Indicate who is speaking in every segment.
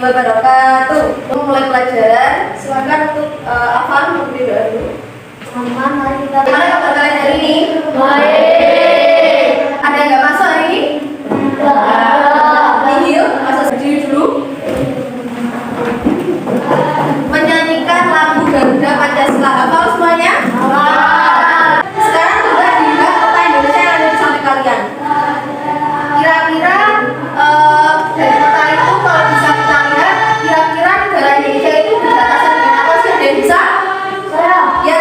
Speaker 1: warahmatullahi wabarakatuh. Mulai pelajaran, silakan untuk Afan memberi doa dulu.
Speaker 2: Mari kita.
Speaker 1: Gimana kabar kalian hari ini?
Speaker 2: Baik.
Speaker 1: Ada yang nggak masuk hari ini? Nihil, masuk sendiri dulu. Menyanyikan lagu Garuda Pancasila. Hafal semuanya? Sekarang coba dilihat peta Indonesia yang ada di samping kalian. Kira-kira dari peta itu kalau bisa kita lihat, kira-kira negara Indonesia itu berbatasan dengan apa sih? Ada yang bisa?
Speaker 2: Saya.
Speaker 1: Ya.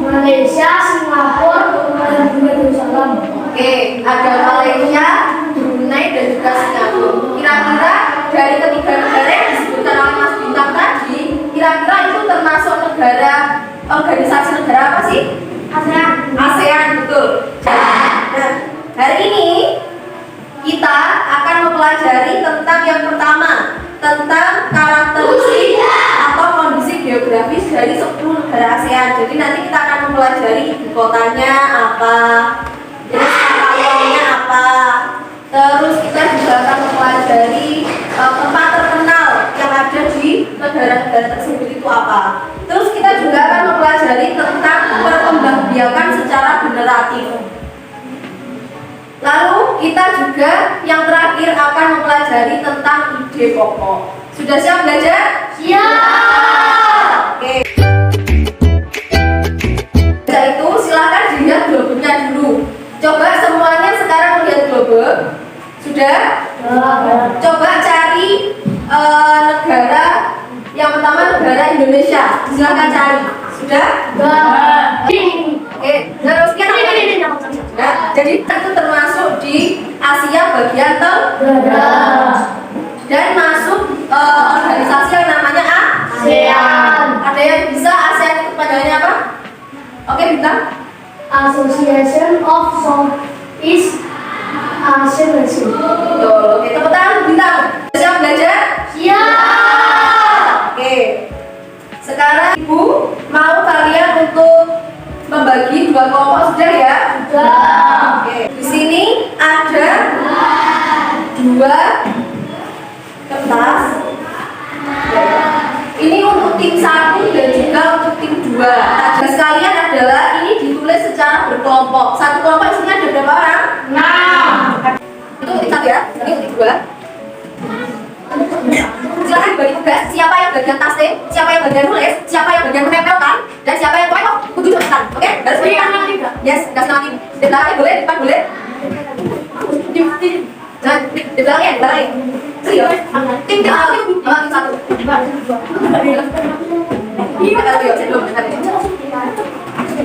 Speaker 2: Malaysia, Singapura, dan juga Yerusalem.
Speaker 1: Oke, ada Malaysia, Brunei, dan juga Singapura. Kira-kira dari ketiga negara yang disebutkan oleh Mas Bintang tadi, kira-kira itu termasuk negara organisasi negara apa sih?
Speaker 2: ASEAN.
Speaker 1: ASEAN, betul. Nah, hari ini kita akan mempelajari tentang yang pertama, tentang karakteristik atau kondisi geografis dari 10 negara ASEAN. Jadi nanti kita akan mempelajari ibu kotanya apa, terus tata ruangnya apa, terus kita juga akan mempelajari tempat terkenal yang ada di negara-negara tersebut itu apa. Terus kita juga akan mempelajari tentang perkembangbiakan secara generatif. Lalu kita juga yang terakhir akan mempelajari tentang ide pokok. Sudah siap belajar?
Speaker 2: Siap.
Speaker 1: Oke. Setelah itu silakan dilihat globusnya dulu. Coba semuanya sekarang melihat globus. Sudah? Coba cari negara yang pertama, negara Indonesia. Silakan cari. Sudah? Oke. Terus nah, jadi itu termasuk di Asia bagian tenggara dan masuk organisasi yang namanya
Speaker 2: ASEAN.
Speaker 1: Ada yang bisa ASEAN itu panjangannya apa? Oke, Bintang.
Speaker 2: Association of Southeast Asian Nations.
Speaker 1: Betul. Oke, tepuk tangan Bintang. Siap belajar?
Speaker 2: Siap.
Speaker 1: Oke. Sekarang Ibu mau kalian untuk membagi dua kelompok, sudah ya?
Speaker 2: Sudah.
Speaker 1: Oke. Di sini ada dua kertas. Ini untuk tim 1 dan juga untuk tim 2. Tugas kalian adalah ini ditulis secara berkelompok. Satu kelompok isinya ada berapa orang? 6. Itu tim 1 ya. Ini untuk tim 2. Silakan dibagi tugas. Siapa yang bagian tasting, siapa yang bagian nulis, siapa yang bagian menempelkan, dan siapa yang pokoknya kudu cepetan. Oke? Harus berikan. Yes, gas nama tim. Di belakangnya boleh, di depan boleh. Nah, di belakangnya, di belakangnya. Tim 1.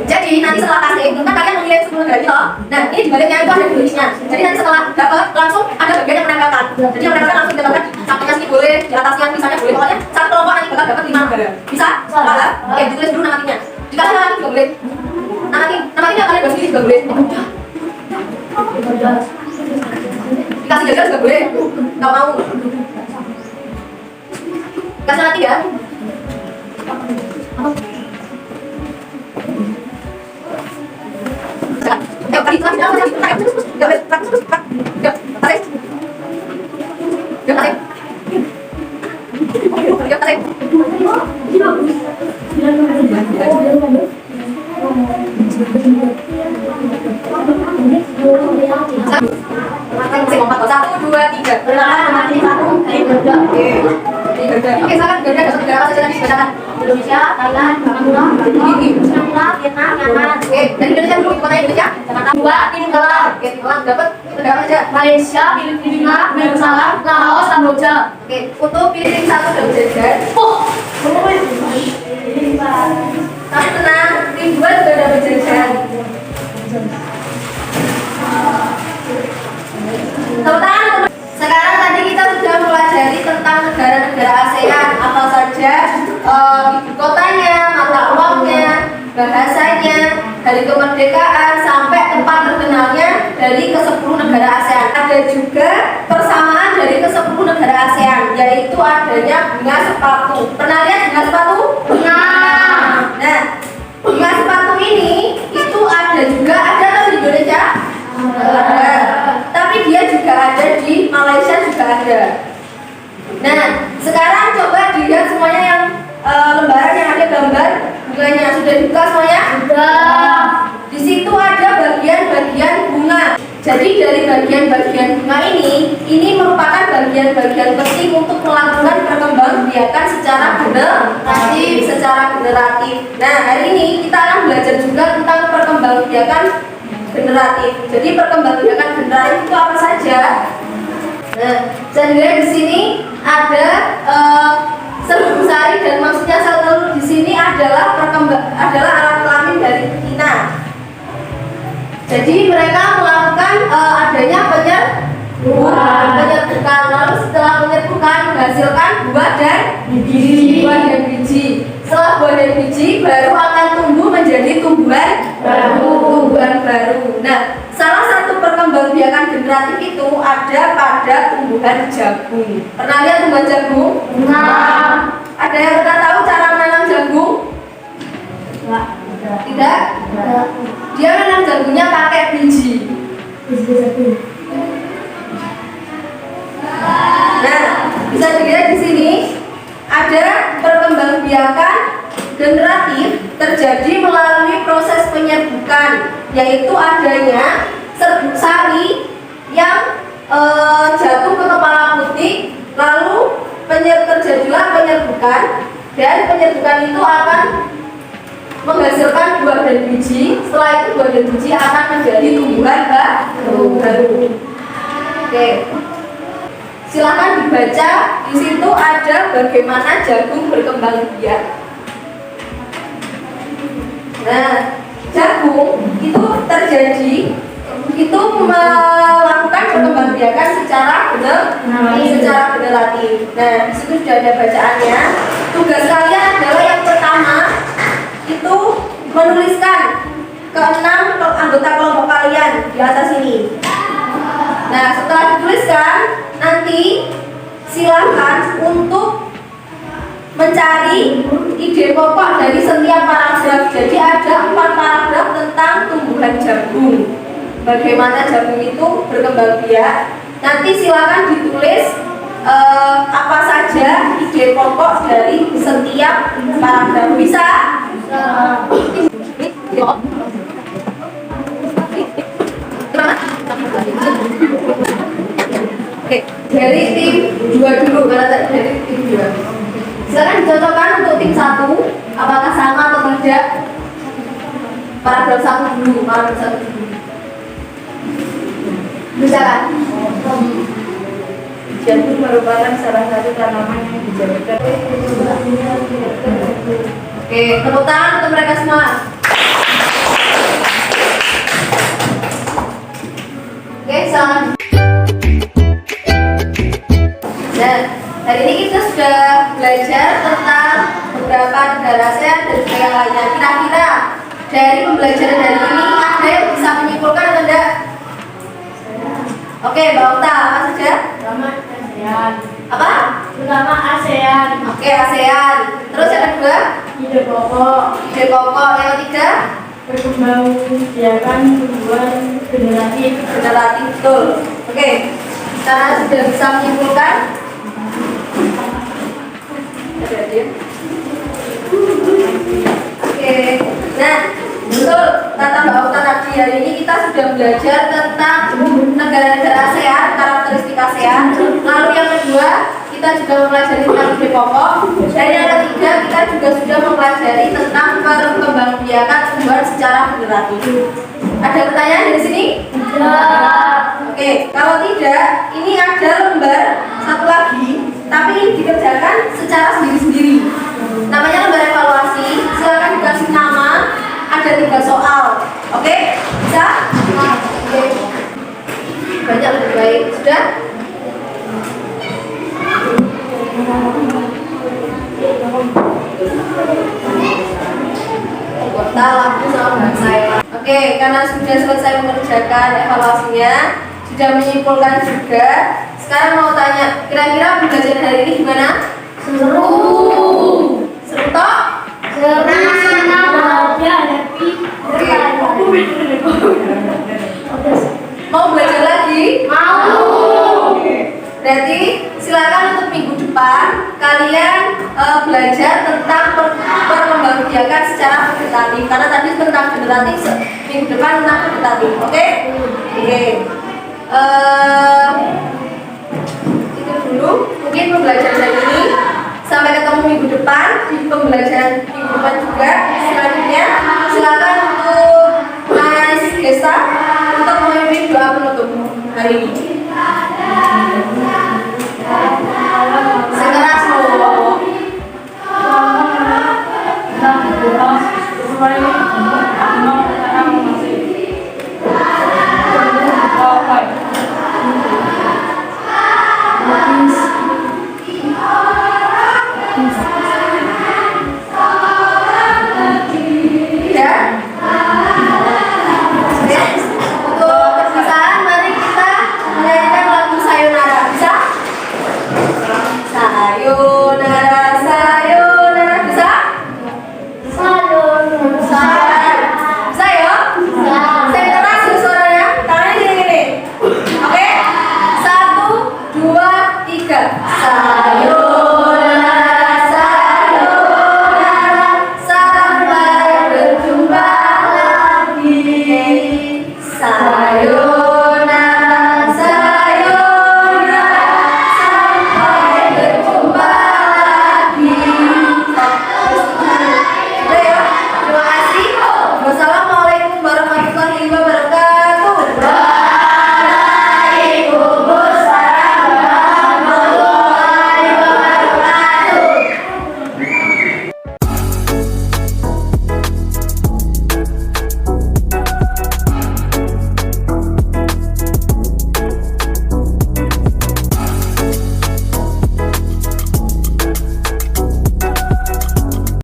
Speaker 1: Jadi nanti setelah tasting itu kan kalian mengirim 10 negara gitu. Nah, ini di baliknya itu ada tulisnya. Jadi nanti setelah dapat langsung ada bagian yang menempelkan. Jadi yang menempelkan langsung ditempelkan di sampingnya sini boleh, di atasnya misalnya boleh. Pokoknya satu kelompok nanti bakal dapat 5 negara. Bisa? Bisa? Oke, ditulis dulu nama timnya. Dikasih nama tim juga boleh. Nama tim yang kalian bahas juga boleh. Dikasih jajar juga boleh. Nggak mau. Kasih nanti ya. Oke, silakan Garuda masuk negara apa saja tadi dibacakan?
Speaker 2: Indonesia, Thailand, Singapura, Singapura, Vietnam, Myanmar.
Speaker 1: Oke, dari Indonesia dulu, ibu kota Indonesia.
Speaker 2: Jakarta. 2 tim kelar.
Speaker 1: Oke, Timur dapat negara apa saja?
Speaker 2: Malaysia, Filipina, Yerusalem, Laos, Kamboja.
Speaker 1: Oke, untuk pilih tim 1 sudah berjajar. Tapi tenang, tim 2 juga sudah berjajar. Tepuk tangan. Sekarang tadi kita sudah mempelajari tentang negara-negara ASEAN, apa saja ibu kotanya, mata uangnya, bahasanya, dari kemerdekaan sampai tempat terkenalnya dari ke-10 negara ASEAN. Ada juga persamaan dari ke-10 negara ASEAN, yaitu adanya bunga sepatu. Pernah lihat bunga sepatu?
Speaker 2: Nah,
Speaker 1: bunga sepatu ini itu ada juga di Indonesia. Ada. Tapi dia juga ada di Malaysia juga ada. Nah, Sudah dibuka semuanya?
Speaker 2: Sudah.
Speaker 1: Di situ ada bagian-bagian bunga. Jadi dari bagian-bagian bunga ini merupakan bagian-bagian penting untuk melakukan perkembangbiakan secara generatif. Nah, hari ini kita akan belajar juga tentang perkembangbiakan generatif. Jadi perkembangbiakan generatif itu apa saja? Nah, jadi di sini ada sel sari dan maksudnya sel telur di sini adalah alat kelamin dari betina. Jadi mereka melakukan adanya penyerbukan, lalu setelah penyerbukan menghasilkan buah dan biji. Setelah buah dan biji baru akan tumbuh menjadi tumbuhan baru. Nah, salah satu perkembangbiakan generatif itu ada pada tumbuhan jagung. Pernah lihat tumbuhan jagung?
Speaker 2: Nah.
Speaker 1: Ada yang pernah tahu cara menanam jagung? Tidak? Dia menanam jagungnya pakai biji. Nah, bisa dilihat di sini ada perkembangbiakan generatif terjadi melalui proses penyerbukan, yaitu adanya serbuk sari yang jatuh ke kepala putih, lalu terjadilah penyerbukan, dan penyerbukan itu akan menghasilkan buah dan biji. Setelah itu buah dan biji akan menjadi tumbuhan baru. Oke, silakan dibaca. Di situ ada bagaimana jagung berkembang biak. Nah, jagung itu terjadi melakukan perkembangbiakan secara generatif. Nah, di situ sudah ada bacaannya. Tugas kalian adalah yang pertama itu menuliskan ke-6 anggota kelompok kalian di atas ini. Nah, setelah dituliskan, nanti silakan untuk mencari ide pokok dari setiap paragraf. Jadi ada 4 paragraf tentang tumbuhan jagung. Bagaimana jagung itu berkembang biak. Nanti silakan ditulis apa saja ide pokok dari setiap paragraf. Bisa? Oke, dari tim 2 dulu, karena dari tim 2. Silakan dicocokkan untuk tim 1, apakah sama atau tidak? Paragraf 1 dulu. Bisa kan? Jagung merupakan salah satu tanaman yang dijadikan. Oke, tepuk tangan untuk mereka semua. Oke, selamat. Nah, hari ini kita sudah belajar tentang beberapa negara ASEAN dan juga yang lainnya. Kira-kira dari pembelajaran hari ini ada yang bisa menyimpulkan atau tidak? Oke, Mbak Okta, apa saja?
Speaker 2: Pertama ASEAN.
Speaker 1: Apa?
Speaker 2: Pertama ASEAN.
Speaker 1: Oke, ASEAN. Terus yang kedua?
Speaker 2: Ide pokok.
Speaker 1: Ide pokok. Yang ketiga?
Speaker 2: Perkembangbiakan tumbuhan generatif.
Speaker 1: Betul. Oke, karena sudah bisa menyimpulkan. Ada dia. Oke, nah betul kata Mbak Okta tadi. Hari ini kita sudah belajar tentang negara-negara ASEAN, karakteristik ASEAN. Lalu yang kedua kita juga mempelajari tentang ide pokok. Dan yang ketiga kita juga sudah mempelajari tentang perkembangbiakan tumbuhan secara generatif. Ada pertanyaan dari sini?
Speaker 2: Tidak.
Speaker 1: Oke, kalau tidak, ini ada lembar satu lagi, tapi ini dikerjakan secara sendiri-sendiri. Namanya lembar evaluasi. Silakan dikasih nama. Ada 3 soal. Oke? Bisa? Oke. Banyak lebih baik. Sudah? Kota, lagu, sama bahasa. Oke, karena sudah selesai mengerjakan evaluasinya, sudah menyimpulkan juga. Sekarang mau tanya, kira-kira pembelajaran hari ini gimana?
Speaker 2: Seru.
Speaker 1: Seru toh?
Speaker 2: Senang, bahagia, happy.
Speaker 1: Mau belajar lagi?
Speaker 2: Mau.
Speaker 1: Berarti silakan untuk minggu depan kalian belajar tentang perkembangbiakan secara vegetatif. Karena tadi tentang vegetatif, minggu depan tentang vegetatif. Oke? Oke. Itu dulu. Mungkin pembelajaran ini